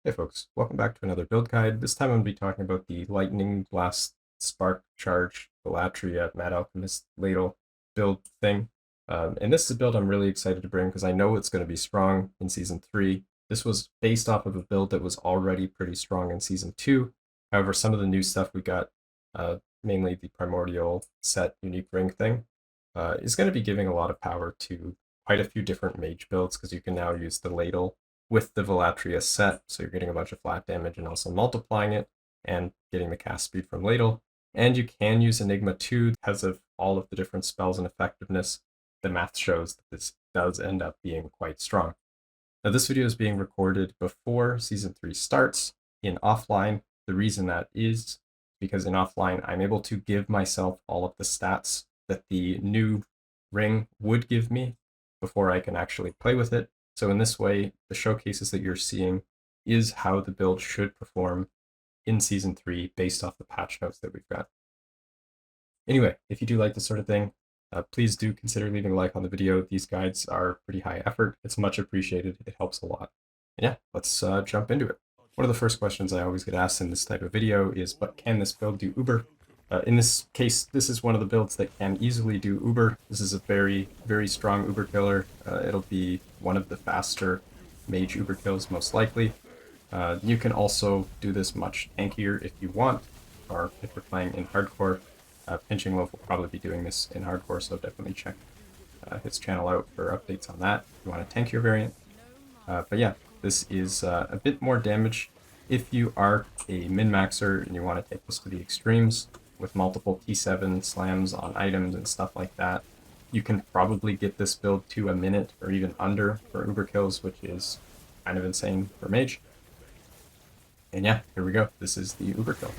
Hey folks, welcome back to another build guide. This time I'm going to be talking about the Lightning Blast Spark Charge Vilatria Mad Alchemist Ladle build thing. And this is a build I'm really excited to bring because I know it's going to be strong in Season 3. This was based off of a build that was already pretty strong in Season 2. However, some of the new stuff we got, mainly the Primordial set Unique Ring thing, is going to be giving a lot of power to quite a few different mage builds because you can now use the Ladle with the Vilatria set, so you're getting a bunch of flat damage and also multiplying it and getting the cast speed from Ladle. And you can use Enigma too because of all of the different spells and effectiveness. The math shows that this does end up being quite strong. Now this video is being recorded before Season 3 starts in offline. The reason that is because in offline I'm able to give myself all of the stats that the new ring would give me before I can actually play with it. So in this way, the showcases that you're seeing is how the build should perform in Season 3 based off the patch notes that we've got. Anyway, if you do like this sort of thing, please do consider leaving a like on the video. These guides are pretty high effort. It's much appreciated. It helps a lot. And yeah, let's jump into it. One of the first questions I always get asked in this type of video is, but can this build do Uber? In this case, this is one of the builds that can easily do Uber. This is a very, very strong Uber killer. It'll be one of the faster mage Uber kills, most likely. You can also do this much tankier if you want, or if you're playing in hardcore. Pinching Loaf will probably be doing this in hardcore, so definitely check his channel out for updates on that if you want a tankier variant. But yeah, this is a bit more damage. If you are a min-maxer and you want to take this to the extremes, with multiple T7 slams on items and stuff like that, you can probably get this build to a minute or even under for Uber kills, which is kind of insane for Mage. And yeah, here we go. This is the Uber kill.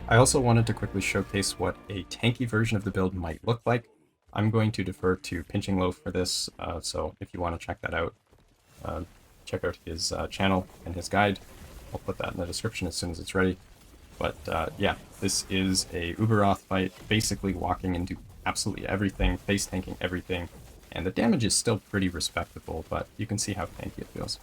I also wanted to quickly showcase what a tanky version of the build might look like. I'm going to defer to Pinching Loaf for this, so if you want to check that out, check out his channel and his guide. I'll put that in the description as soon as it's ready. But yeah, this is a Uberroth fight, basically walking into absolutely everything, face tanking everything, and the damage is still pretty respectable, but you can see how tanky it feels.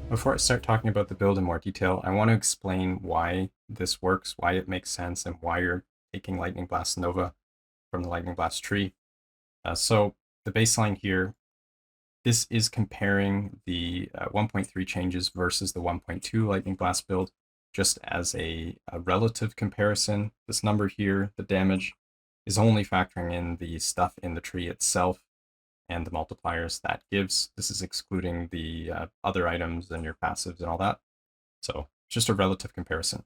Before I start talking about the build in more detail, I want to explain why this works, why it makes sense, and why you're taking Lightning Blast Nova from the Lightning Blast tree. So the baseline here, this is comparing the 1.3 changes versus the 1.2 Lightning Blast build, just as a relative comparison. This number here, the damage, is only factoring in the stuff in the tree itself and the multipliers that gives. This is excluding the other items and your passives and all that. So just a relative comparison.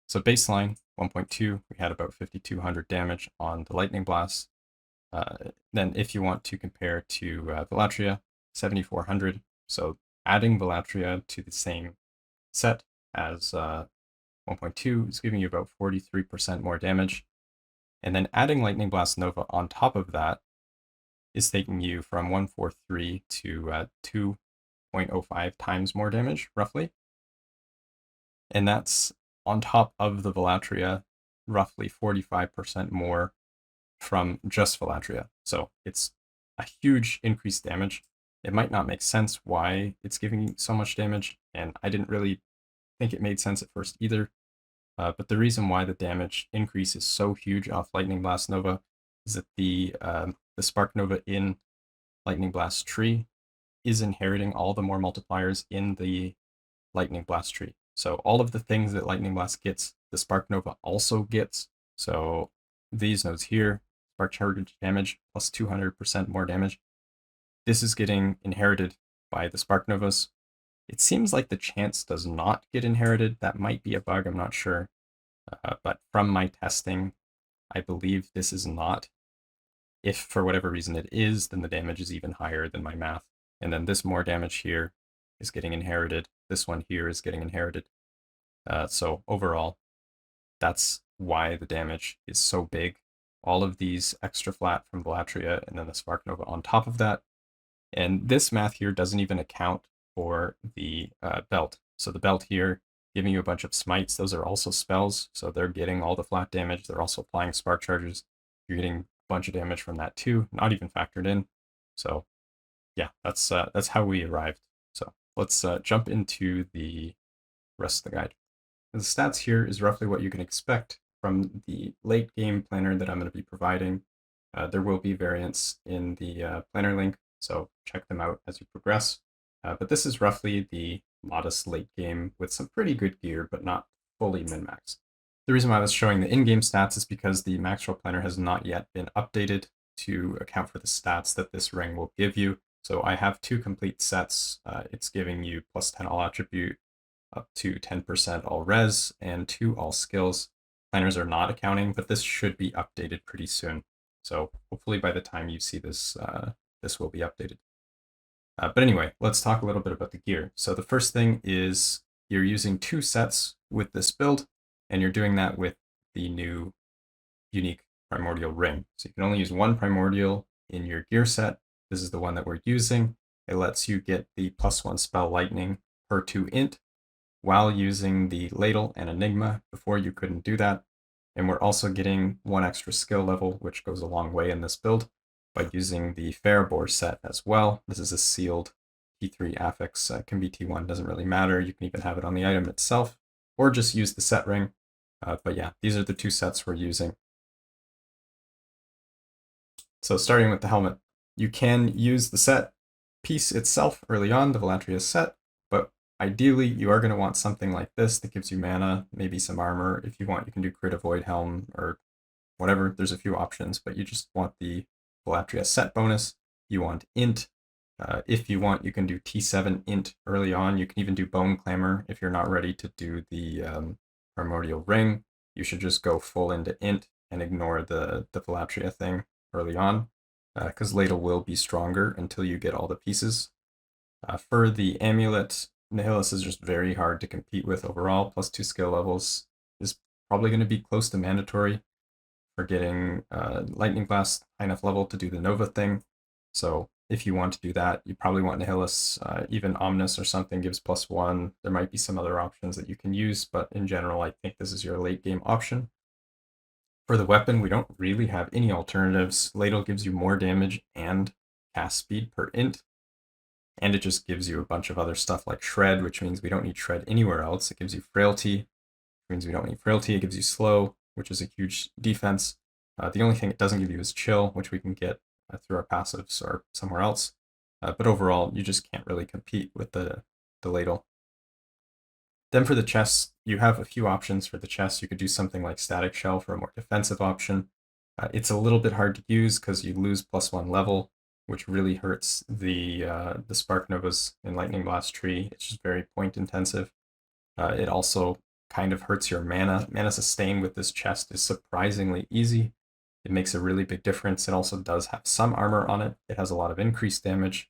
So baseline 1.2, we had about 5,200 damage on the Lightning Blast. Then if you want to compare to Vilatria, 7,400. So adding Vilatria to the same set as 1.2 is giving you about 43% more damage. And then adding Lightning Blast Nova on top of that is taking you from 143 to 2.05 times more damage, roughly. And that's on top of the Vilatria, roughly 45% more from just Vilatria. So it's a huge increased damage. It might not make sense why it's giving you so much damage, and I didn't really think it made sense at first either. But the reason why the damage increase is so huge off Lightning Blast Nova is that the Spark Nova in Lightning Blast tree is inheriting all the more multipliers in the Lightning Blast tree. So all of the things that Lightning Blast gets, the Spark Nova also gets. So these nodes here, Spark Charge damage plus 200% more damage. This is getting inherited by the Spark Novas. It seems like the chance does not get inherited. That might be a bug, I'm not sure. But from my testing, I believe this is not. If for whatever reason it is, then the damage is even higher than my math. And then this more damage here is getting inherited. This one here is getting inherited. So overall, that's why the damage is so big. All of these extra flat from Vilatria and then the Spark Nova on top of that. And this math here doesn't even account for the belt. So the belt here giving you a bunch of smites. Those are also spells, so they're getting all the flat damage. They're also applying spark charges. You're getting a bunch of damage from that too, not even factored in. So yeah, that's how we arrived. So let's jump into the rest of the guide. The stats here is roughly what you can expect from the late game planner that I'm going to be providing. There will be variants in the planner link, so check them out as you progress. But this is roughly the modest late game with some pretty good gear, but not fully min-max. The reason why I was showing the in-game stats is because the Max Roll Planner has not yet been updated to account for the stats that this ring will give you. So I have 2 complete sets. It's giving you plus 10 all attribute, up to 10% all res, and 2 all skills. Planners are not accounting, but this should be updated pretty soon. So hopefully by the time you see this, this will be updated. But anyway, let's talk a little bit about the gear. So the first thing is you're using 2 sets with this build, and you're doing that with the new unique primordial ring. So you can only use 1 primordial in your gear set. This is the one that we're using. It lets you get the +1 spell lightning per 2 int while using the ladle and enigma. Before you couldn't do that. And we're also getting 1 extra skill level, which goes a long way in this build, by using the Fairbore set as well. This is a sealed T3 affix, can be T1, doesn't really matter. You can even have it on the item itself, or just use the set ring. But yeah, these are the 2 sets we're using. So starting with the helmet, you can use the set piece itself early on, the Vilatria set, but ideally you are going to want something like this that gives you mana, maybe some armor. If you want, you can do Crit Avoid Helm or whatever. There's a few options, but you just want the Vilatria set bonus. You want int. If you want, you can do T7 int early on. You can even do Bone Clamor if you're not ready to do the primordial ring. You should just go full into int and ignore the Vilatria thing early on, because Ladle will be stronger until you get all the pieces. For the Amulet, Nihilus is just very hard to compete with overall. +2 skill levels is probably going to be close to mandatory for getting Lightning Blast high enough level to do the Nova thing. So if you want to do that, you probably want Nihilus. Even Omnis or something gives +1. There might be some other options that you can use, but in general, I think this is your late game option. For the weapon, we don't really have any alternatives. Ladle gives you more damage and cast speed per int. And it just gives you a bunch of other stuff like Shred, which means we don't need Shred anywhere else. It gives you Frailty, which means we don't need Frailty. It gives you Slow, which is a huge defense. The only thing it doesn't give you is Chill, which we can get through our passives or somewhere else. But overall, you just can't really compete with the Ladle. Then for the chests, you have a few options for the chests. You could do something like Static Shell for a more defensive option. It's a little bit hard to use because you lose +1 level, which really hurts the Spark Novas in Lightning Blast tree. It's just very point intensive. It also kind of hurts your mana. Mana sustain with this chest is surprisingly easy. It makes a really big difference. It also does have some armor on it. It has a lot of increased damage,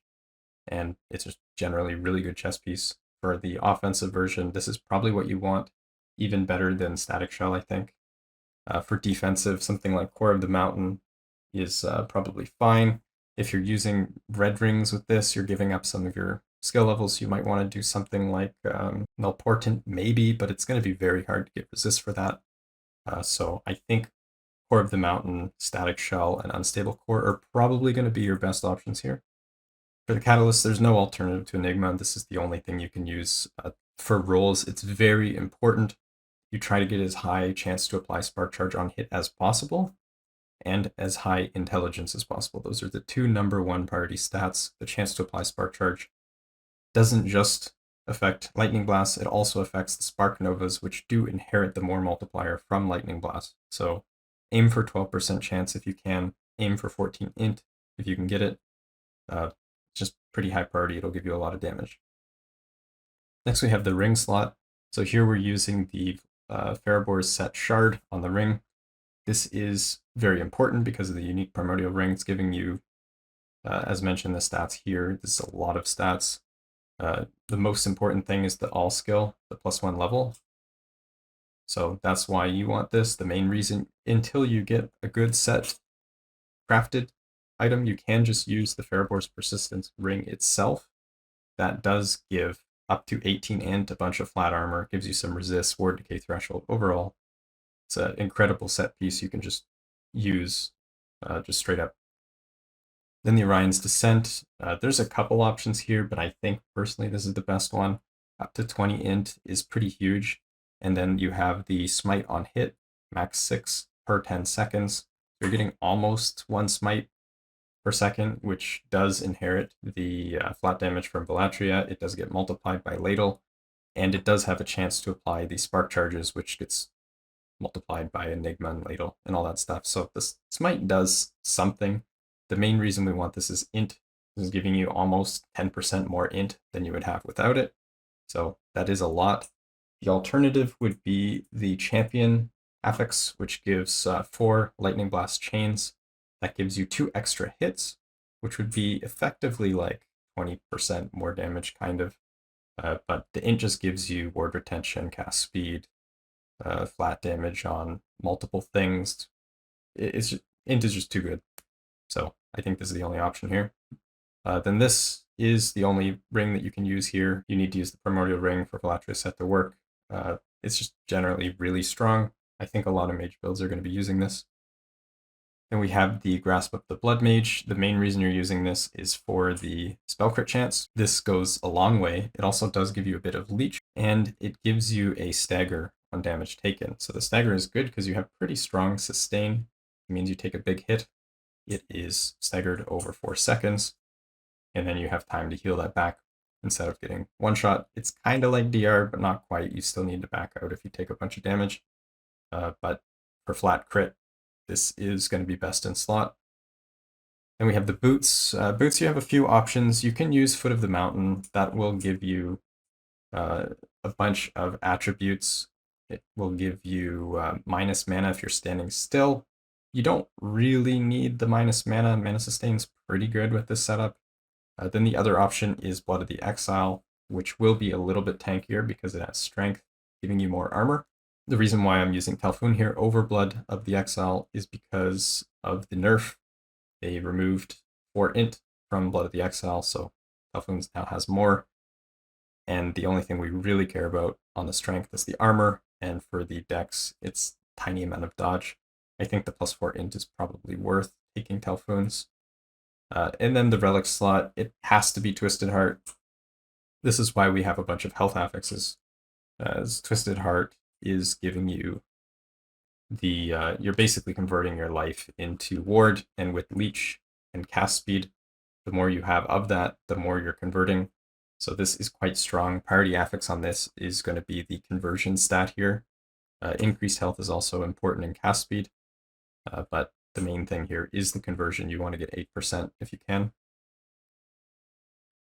and it's just generally really good chess piece. For the offensive version, this is probably what you want, even better than Static Shell, I think. For defensive, something like Core of the Mountain is probably fine. If you're using red rings with this, you're giving up some of your skill levels. You might want to do something like Melportent, maybe, but it's going to be very hard to get resist for that. So I think Core of the Mountain, Static Shell, and Unstable Core are probably going to be your best options here. For the Catalyst, there's no alternative to Enigma. This is the only thing you can use. For rolls, it's very important. You try to get as high a chance to apply Spark Charge on hit as possible, and as high intelligence as possible. Those are the two #1 priority stats. The chance to apply Spark Charge doesn't just affect Lightning Blast, it also affects the Spark Novas, which do inherit the more multiplier from Lightning Blast. So aim for 12% chance if you can, aim for 14 int if you can get it. Just pretty high priority, it'll give you a lot of damage. Next we have the ring slot. So here we're using the Pharabor's set shard on the ring. This is very important because of the unique primordial ring. It's giving you, as mentioned, the stats here. This is a lot of stats. The most important thing is the all skill, the +1 level. So that's why you want this. The main reason, until you get a good set crafted item, you can just use the Pharabor's Persistence ring itself. That does give up to 18 int, a bunch of flat armor, gives you some resist, ward decay threshold. Overall, it's an incredible set piece you can just use just straight up. Then the Orion's Descent. There's a couple options here, but I think personally this is the best one. Up to 20 int is pretty huge. And then you have the Smite on hit, max 6 per 10 seconds. You're getting almost 1 smite per second, which does inherit the flat damage from Vilatria. It does get multiplied by Ladle, and it does have a chance to apply the Spark Charges, which gets multiplied by Enigma and Ladle and all that stuff. So the Smite does something. The main reason we want this is int. This is giving you almost 10% more int than you would have without it. So that is a lot. The alternative would be the Champion Affix, which gives 4 Lightning Blast chains. That gives you 2 extra hits, which would be effectively like 20% more damage, kind of. But the int just gives you ward retention, cast speed, flat damage on multiple things. Int is just too good. So I think this is the only option here. Then this is the only ring that you can use here. You need to use the Primordial Ring for Vilatria set to work. It's just generally really strong. I think a lot of mage builds are going to be using this. Then we have the Grasp of the Blood Mage. The main reason you're using this is for the spell crit chance. This goes a long way. It also does give you a bit of leech, and it gives you a stagger on damage taken. So the stagger is good because you have pretty strong sustain. It means you take a big hit. It is staggered over 4 seconds, and then you have time to heal that back instead of getting one shot. It's kind of like DR, but not quite. You still need to back out if you take a bunch of damage. But for flat crit, this is going to be best in slot. Then we have the boots. Boots, you have a few options. You can use Foot of the Mountain. That will give you a bunch of attributes. It will give you minus mana if you're standing still. You don't really need the minus mana. Mana sustain's pretty good with this setup. Then the other option is Blood of the Exile, which will be a little bit tankier because it has strength, giving you more armor. The reason why I'm using Talfoon here over Blood of the Exile is because of the nerf. They removed 4 int from Blood of the Exile, so Talfoon now has more. And the only thing we really care about on the strength is the armor, and for the dex, it's tiny amount of dodge. I think the +4 int is probably worth taking Talfoons. And then the Relic slot, it has to be Twisted Heart. This is why we have a bunch of health affixes, as Twisted Heart is giving you you're basically converting your life into ward, and with leech and cast speed, the more you have of that, the more you're converting. So this is quite strong. Priority affix on this is going to be the conversion stat here. Increased health is also important in cast speed, but the main thing here is the conversion. You want to get 8% if you can.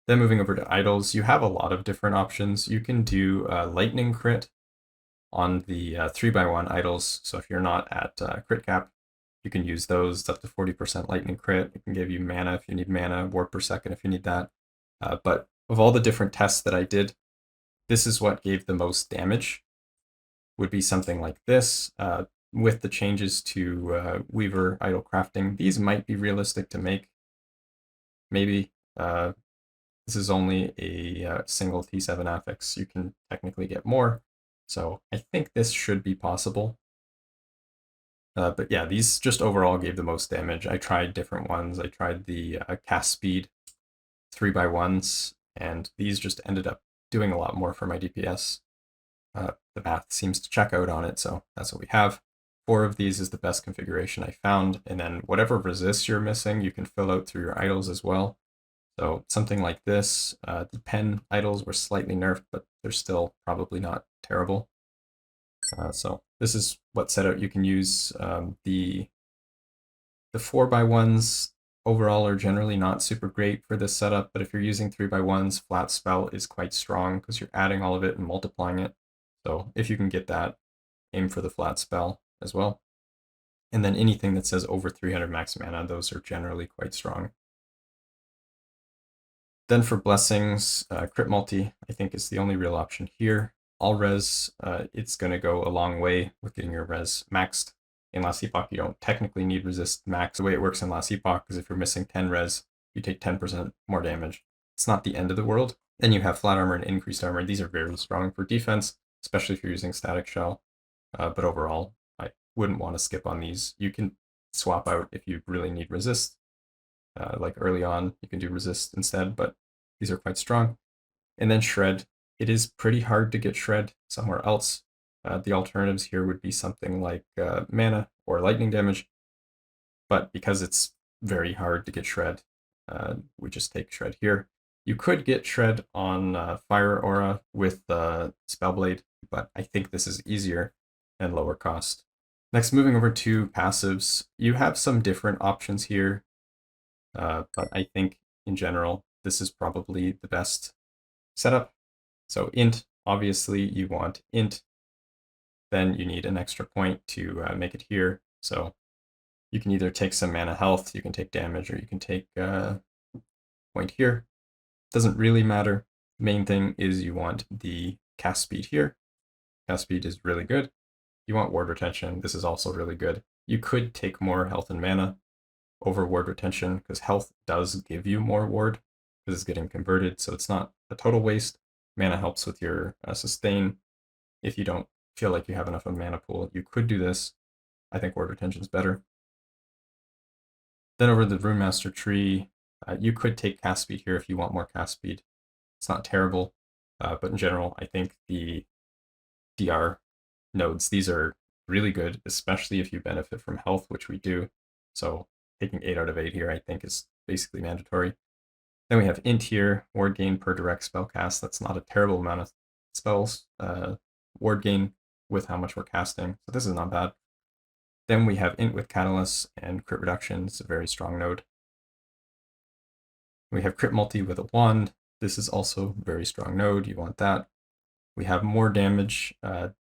Then moving over to idols, you have a lot of different options. You can do lightning crit on the 3x1 idols. So if you're not at crit cap, you can use those. It's up to 40% lightning crit. It can give you mana if you need mana, ward per second if you need that. But of all the different tests that I did, this is what gave the most damage. Would be something like this. With the changes to Weaver idol crafting, these might be realistic to make. Maybe. This is only a single T7 affix. You can technically get more. So I think this should be possible. But yeah, these just overall gave the most damage. I tried different ones. I tried the cast speed 3x1s, and these just ended up doing a lot more for my DPS. The math seems to check out on it, so that's what we have. 4 of these is the best configuration I found, and then whatever resists you're missing, you can fill out through your idols as well. So something like this, the pen idols were slightly nerfed, but they're still probably not terrible. So this is what setup you can use. The 4x1s overall are generally not super great for this setup, but if you're using 3x1s, flat spell is quite strong because you're adding all of it and multiplying it. So if you can get that, aim for the flat spell as well. And then anything that says over 300 max mana, those are generally quite strong. Then for blessings, crit multi, I think is the only real option here. All res, it's going to go a long way with getting your res maxed. In Last Epoch, you don't technically need resist max. The way it works in Last Epoch is if you're missing 10 res, you take 10% more damage. It's not the end of the world. Then you have flat armor and increased armor. These are very strong for defense, especially if you're using static shell. But overall, I wouldn't want to skip on these. You can swap out if you really need resist. Like early on, you can do resist instead, but these are quite strong. And then shred. It is pretty hard to get shred somewhere else. The alternatives here would be something like mana or lightning damage, but because it's very hard to get shred, we just take shred here. You could get shred on Fire Aura with Spellblade, but I think this is easier and lower cost. Next, moving over to passives, you have some different options here, but I think in general, this is probably the best setup. So int, obviously you want int, then you need an extra point to make it here. So you can either take some mana health, you can take damage, or you can take point here. Doesn't really matter. The main thing is you want the cast speed here. Cast speed is really good. You want ward retention. This is also really good. You could take more health and mana over ward retention because health does give you more ward because it's getting converted. So it's not a total waste. Mana helps with your sustain. If you don't feel like you have enough of a mana pool, you could do this. I think ward retention is better. Then over the Runemaster tree, you could take cast speed here if you want more cast speed. It's not terrible, but in general, I think the DR nodes, these are really good, especially if you benefit from health, which we do. So taking 8 out of 8 here, I think, is basically mandatory. Then we have int here, ward gain per direct spell cast. That's not a terrible amount of spells. Ward gain with how much we're casting. So this is not bad. Then we have int with catalyst and crit reduction. It's a very strong node. We have crit multi with a wand. This is also a very strong node. You want that. We have more damage,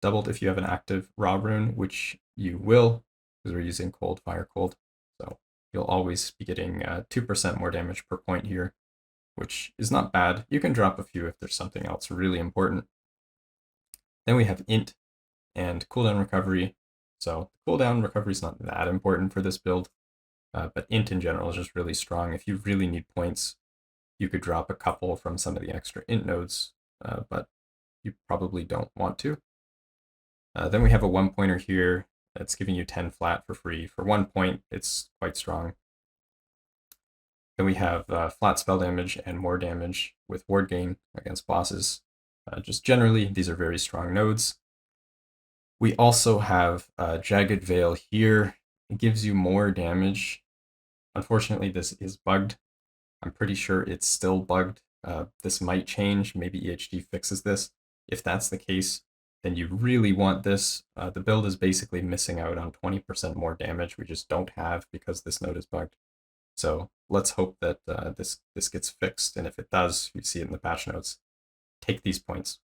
doubled if you have an active raw rune, which you will, because we're using cold, fire, cold. So you'll always be getting 2% more damage per point here, which is not bad. You can drop a few if there's something else really important. Then we have int and cooldown recovery. So cooldown recovery is not that important for this build, but int in general is just really strong. If you really need points, you could drop a couple from some of the extra int nodes, but you probably don't want to. Then we have a 1-pointer here. That's giving you 10 flat for free. For 1 point, it's quite strong. Then we have flat spell damage and more damage with ward gain against bosses. Just generally, these are very strong nodes. We also have Jagged Veil here. It gives you more damage. Unfortunately, this is bugged. I'm pretty sure it's still bugged. This might change. Maybe EHD fixes this. If that's the case, then you really want this. The build is basically missing out on 20% more damage we just don't have because this node is bugged. So let's hope that this gets fixed, and if it does, you see it in the patch notes. Take these points.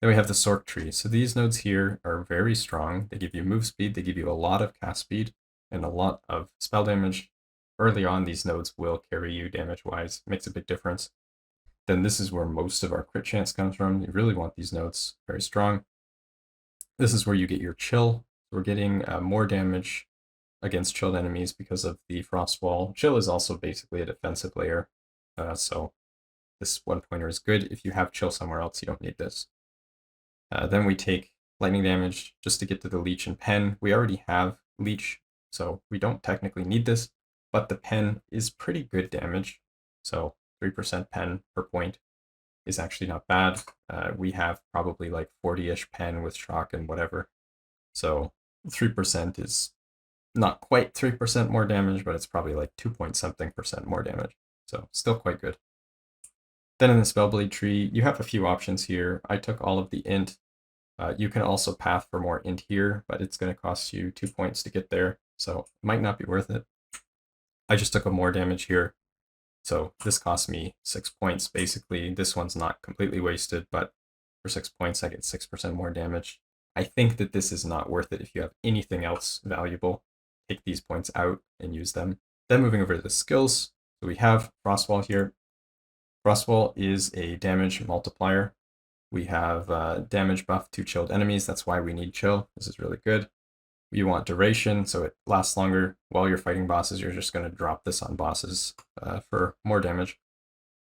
Then we have the Sorc tree. So these nodes here are very strong. They give you move speed, they give you a lot of cast speed, and a lot of spell damage. Early on, these nodes will carry you damage-wise. Makes a big difference. Then this is where most of our crit chance comes from. You really want these nodes very strong. This is where you get your chill. We're getting more damage against chilled enemies because of the frost wall. Chill is also basically a defensive layer, so this one pointer is good. If you have chill somewhere else, you don't need this. Then we take lightning damage just to get to the leech and pen. We already have leech, so we don't technically need this, but the pen is pretty good damage. So 3% pen per point is actually not bad. We have probably like 40-ish pen with shock and whatever. So 3% is not quite 3% more damage, but it's probably like 2 point something% more damage. So still quite good. Then in the Spellblade tree, you have a few options here. I took all of the int. You can also path for more int here, but it's going to cost you 2 points to get there, so it might not be worth it. I just took a more damage here, so this cost me 6 points. Basically, this one's not completely wasted, but for 6 points, I get 6% more damage. I think that this is not worth it if you have anything else valuable. Take these points out and use them. Then moving over to the skills, so we have Frostwall here. Frostwall is a damage multiplier. We have damage buff to chilled enemies. That's why we need chill. This is really good. You want duration, so it lasts longer. While you're fighting bosses, you're just going to drop this on bosses for more damage.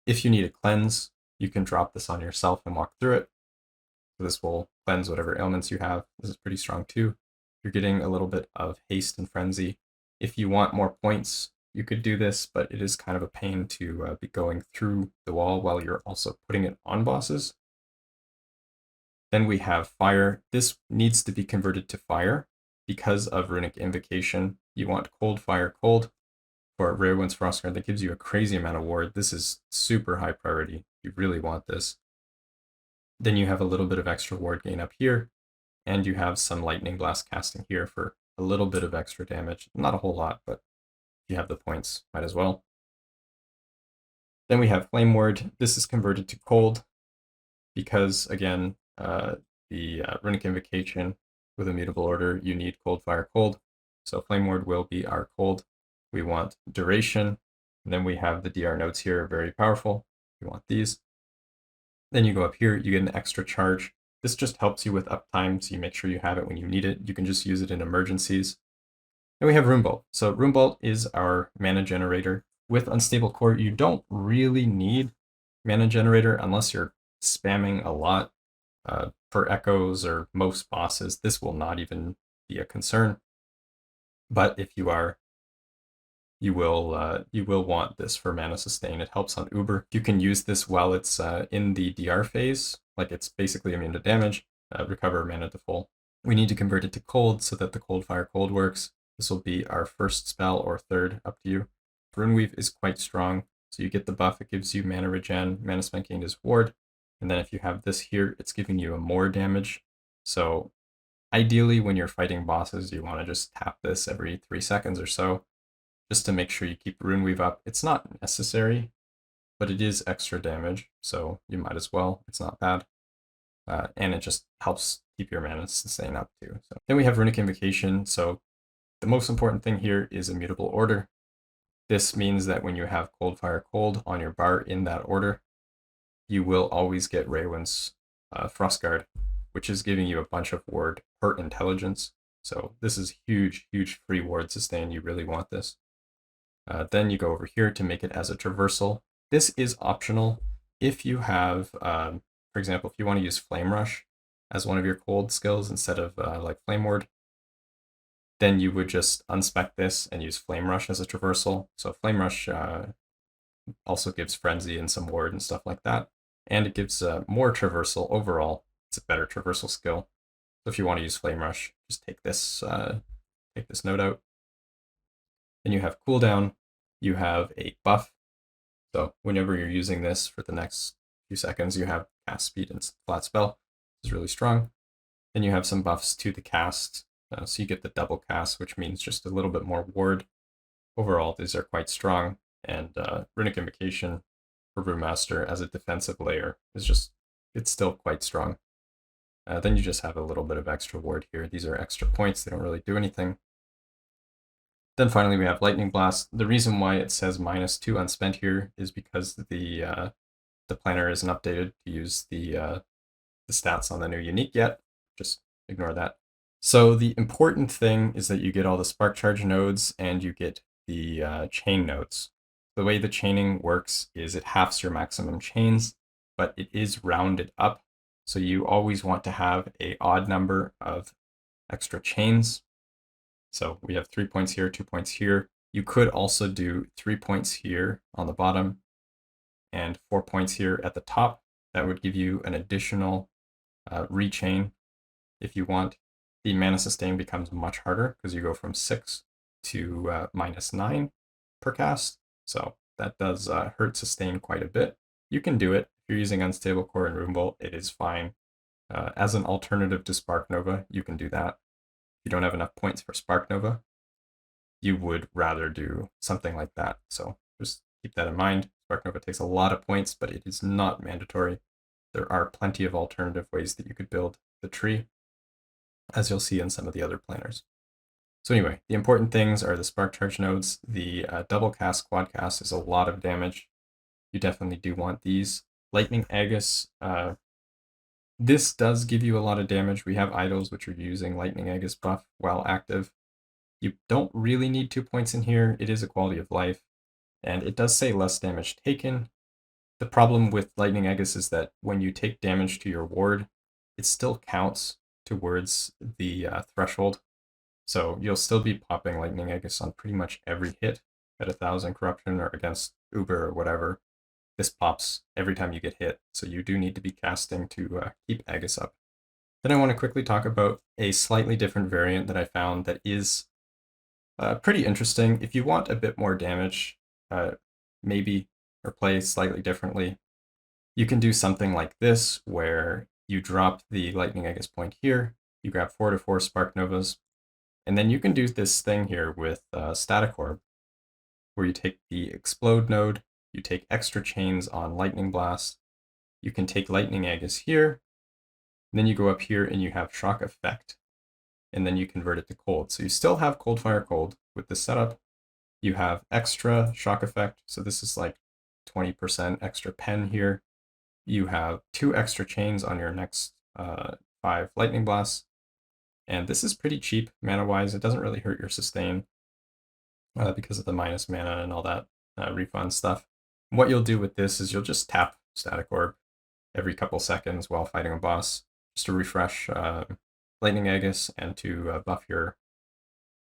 If you need a cleanse, you can drop this on yourself and walk through it. So this will cleanse whatever ailments you have. This is pretty strong too. You're getting a little bit of haste and frenzy. If you want more points, you could do this, but it is kind of a pain to be going through the wall while you're also putting it on bosses. Then we have fire. This needs to be converted to fire because of Runic Invocation. You want cold, fire, cold for Rare Winds Frostguard. That gives you a crazy amount of ward. This is super high priority. You really want this. Then you have a little bit of extra ward gain up here, and you have some Lightning Blast casting here for a little bit of extra damage. Not a whole lot, but if you have the points, might as well. Then we have Flame Ward. This is converted to cold because, again, the Runic Invocation with Immutable Order, you need cold, fire, cold. So Flame Ward will be our cold. We want duration, and then we have the DR nodes here, very powerful. We want these. Then you go up here, you get an extra charge. This just helps you with uptime, so you make sure you have it when you need it. You can just use it in emergencies. Then we have Runebolt. So Runebolt is our mana generator. With Unstable Core, you don't really need mana generator unless you're spamming a lot. For echoes or most bosses, this will not even be a concern. But if you are, you will want this for mana sustain. It helps on Uber. You can use this while it's in the DR phase, like it's basically immune to damage. Recover mana to full. We need to convert it to cold so that the cold, fire, cold works. This will be our first spell or third, up to you. Runeweave is quite strong, so you get the buff. It gives you mana regen, mana spent gained is ward. And then if you have this here, it's giving you a more damage. So ideally, when you're fighting bosses, you want to just tap this every 3 seconds or so, just to make sure you keep Runeweave up. It's not necessary, but it is extra damage, so you might as well. It's not bad. And it just helps keep your mana sustain up too. So then we have Runic Invocation. So the most important thing here is Immutable Order. This means that when you have cold, fire, cold on your bar in that order, you will always get Raywin's Frostguard, which is giving you a bunch of ward per intelligence. So this is huge, huge free ward sustain. You really want this. Then you go over here to make it as a Traversal. This is optional if you have, for example, if you want to use Flame Rush as one of your cold skills instead of like Flame Ward. then you would just unspec this and use Flame Rush as a traversal. So Flame Rush also gives Frenzy and some ward and stuff like that. And it gives more traversal overall. It's a better traversal skill. So if you want to use Flame Rush, just take this node out. Then you have cooldown. You have a buff. So whenever you're using this for the next few seconds, you have cast speed and flat spell. It's really strong. Then you have some buffs to the cast. So you get the double cast, which means just a little bit more ward. Overall, these are quite strong. And Runic Invocation for Runemaster as a defensive layer it's still quite strong. Then you just have a little bit of extra ward here. These are extra points. They don't really do anything. Then finally, we have Lightning Blast. The reason why it says -2 unspent here is because the planner isn't updated to use the stats on the new unique yet. Just ignore that. So the important thing is that you get all the Spark Charge nodes and you get the chain nodes. The way the chaining works is it halves your maximum chains, but it is rounded up. So you always want to have an odd number of extra chains. So we have 3 points here, 2 points here. You could also do 3 points here on the bottom and 4 points here at the top. That would give you an additional rechain if you want. The mana sustain becomes much harder because you go from 6 to -9 per cast. So that does hurt sustain quite a bit. You can do it. If you're using Unstable Core and Runebolt, it is fine. As an alternative to Spark Nova, you can do that. If you don't have enough points for Spark Nova, you would rather do something like that. So just keep that in mind. Spark Nova takes a lot of points, but it is not mandatory. There are plenty of alternative ways that you could build the tree, as you'll see in some of the other planners. So anyway, the important things are the Spark Charge nodes. The double cast, quad cast is a lot of damage. You definitely do want these. Lightning Aegis, this does give you a lot of damage. We have idols which are using Lightning Aegis buff while active. You don't really need 2 points in here. It is a quality of life, and it does say less damage taken. The problem with Lightning Aegis is that when you take damage to your ward, it still counts towards the threshold. So you'll still be popping Lightning Aegis on pretty much every hit at 1,000 corruption or against Uber or whatever. This pops every time you get hit, so you do need to be casting to keep Aegis up. Then I want to quickly talk about a slightly different variant that I found that is pretty interesting. If you want a bit more damage, maybe, or play slightly differently, you can do something like this, where you drop the Lightning Aegis point here, you grab 4 to 4 Spark Novas, and then you can do this thing here with Static Orb, where you take the Explode node, you take extra chains on Lightning Blast, you can take Lightning Aegis here, and then you go up here and you have Shock Effect, and then you convert it to Cold. So you still have Cold Fire Cold with this setup. You have extra Shock Effect, so this is like 20% extra pen here. You have 2 extra chains on your next 5 Lightning Blasts, and this is pretty cheap mana-wise. It doesn't really hurt your sustain because of the minus mana and all that refund stuff. What you'll do with this is you'll just tap Static Orb every couple seconds while fighting a boss, just to refresh Lightning Aegis and to buff your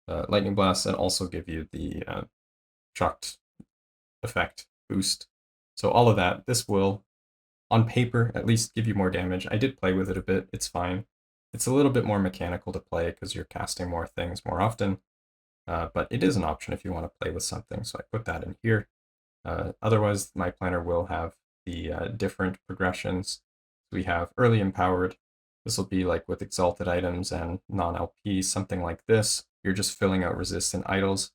Lightning Blast, and also give you the Shocked Effect boost. So all of that, this will, on paper, at least give you more damage. I did play with it a bit, it's fine. It's a little bit more mechanical to play because you're casting more things more often, but it is an option if you want to play with something, so I put that in here. Otherwise, my planner will have the different progressions. We have early empowered. This will be like with exalted items and non-LP, something like this. You're just filling out resistant idols.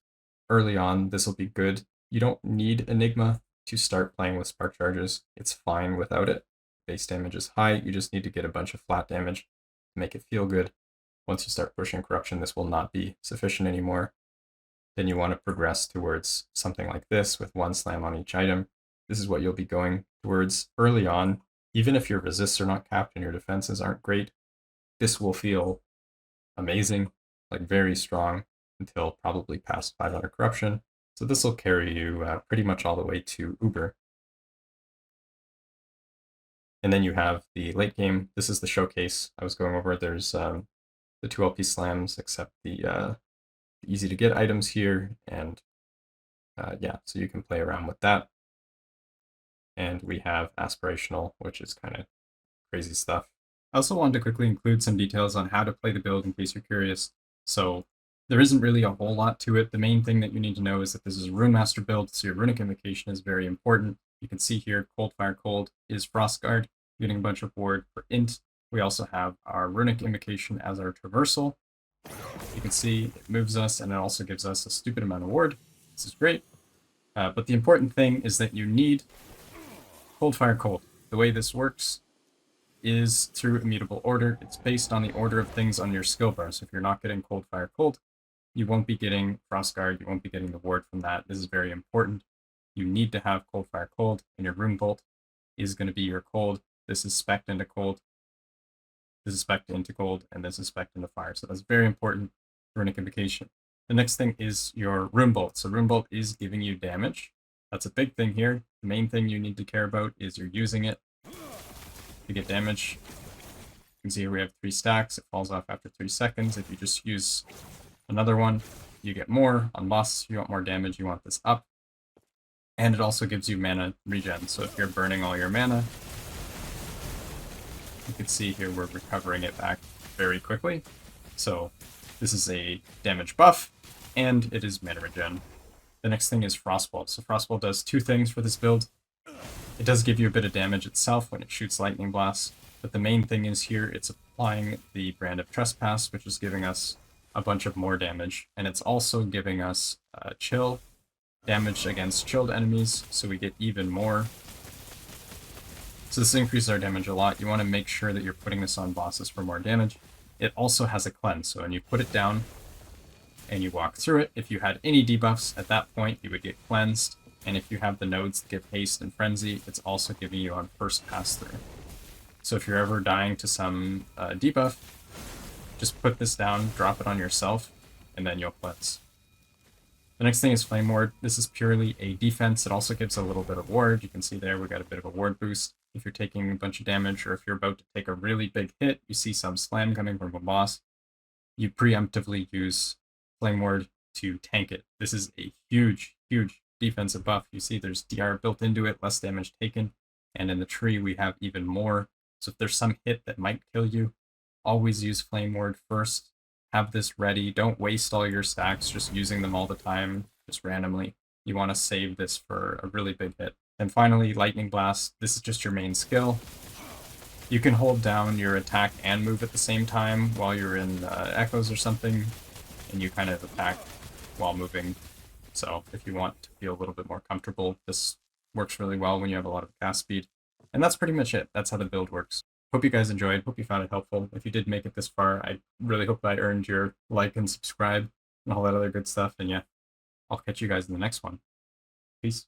Early on, this will be good. You don't need Enigma to start playing with Spark Charges. It's fine without it. Base damage is high. You just need to get a bunch of flat damage to make it feel good. Once you start pushing Corruption, this will not be sufficient anymore. Then you want to progress towards something like this with 1 slam on each item. This is what you'll be going towards early on. Even if your resists are not capped and your defenses aren't great, this will feel amazing, like very strong, until probably past 500 corruption. So this will carry you pretty much all the way to Uber. And then you have the late game. This is the showcase I was going over. There's the 2 LP slams, except the easy to get items here, and yeah, so you can play around with that. And we have Aspirational, which is kind of crazy stuff. I also wanted to quickly include some details on how to play the build in case you're curious. So there isn't really a whole lot to it. The main thing that you need to know is that this is a Runemaster build, so your Runic Invocation is very important. You can see here, Cold Fire Cold is Frostguard, getting a bunch of ward for int. We also have our Runic Invocation as our Traversal. You can see it moves us, and it also gives us a stupid amount of ward. This is great. But the important thing is that you need Cold Fire Cold. The way this works is through immutable order. It's based on the order of things on your skill bar. So if you're not getting Cold Fire Cold, you won't be getting Frostguard, you won't be getting the ward from that. This is very important. You need to have Cold Fire Cold, and your Runebolt is going to be your cold. This is spec'd into cold, this is spec'd into cold, and this is spec'd into fire. So that's very important for Runic Invocation. The next thing is your Runebolt. So Runebolt is giving you damage. That's a big thing here. The main thing you need to care about is you're using it to get damage. You can see here we have 3 stacks. It falls off after 3 seconds. If you just use another one, you get more. On boss, you want more damage, you want this up. And it also gives you mana regen. So if you're burning all your mana, you can see here we're recovering it back very quickly. So this is a damage buff, and it is mana regen. The next thing is Frostbolt. So Frostbolt does 2 things for this build. It does give you a bit of damage itself when it shoots lightning blasts, but the main thing is here it's applying the Brand of Trespass, which is giving us a bunch of more damage, and it's also giving us chill damage against chilled enemies, so we get even more. So this increases our damage a lot. You want to make sure that you're putting this on bosses for more damage. It also has a cleanse, so when you put it down and you walk through it, if you had any debuffs at that point, you would get cleansed. And if you have the nodes that give haste and frenzy, it's also giving you on first pass through. So if you're ever dying to some debuff, just put this down, drop it on yourself, and then you'll cleanse. The next thing is Flame Ward. This is purely a defense. It also gives a little bit of ward. You can see there we got a bit of a ward boost. If you're taking a bunch of damage, or if you're about to take a really big hit, you see some slam coming from a boss, you preemptively use Flame Ward to tank it. This is a huge, huge defensive buff. You see there's DR built into it, less damage taken, and in the tree we have even more. So if there's some hit that might kill you, always use Flame Ward first. Have this ready. Don't waste all your stacks just using them all the time, just randomly. You want to save this for a really big hit. And finally, Lightning Blast. This is just your main skill. You can hold down your attack and move at the same time while you're in echoes or something, and you kind of attack while moving. So if you want to feel a little bit more comfortable, this works really well when you have a lot of cast speed. And that's pretty much it. That's how the build works. Hope you guys enjoyed. Hope you found it helpful. If you did make it this far, I really hope I earned your like and subscribe and all that other good stuff. And yeah, I'll catch you guys in the next one. Peace.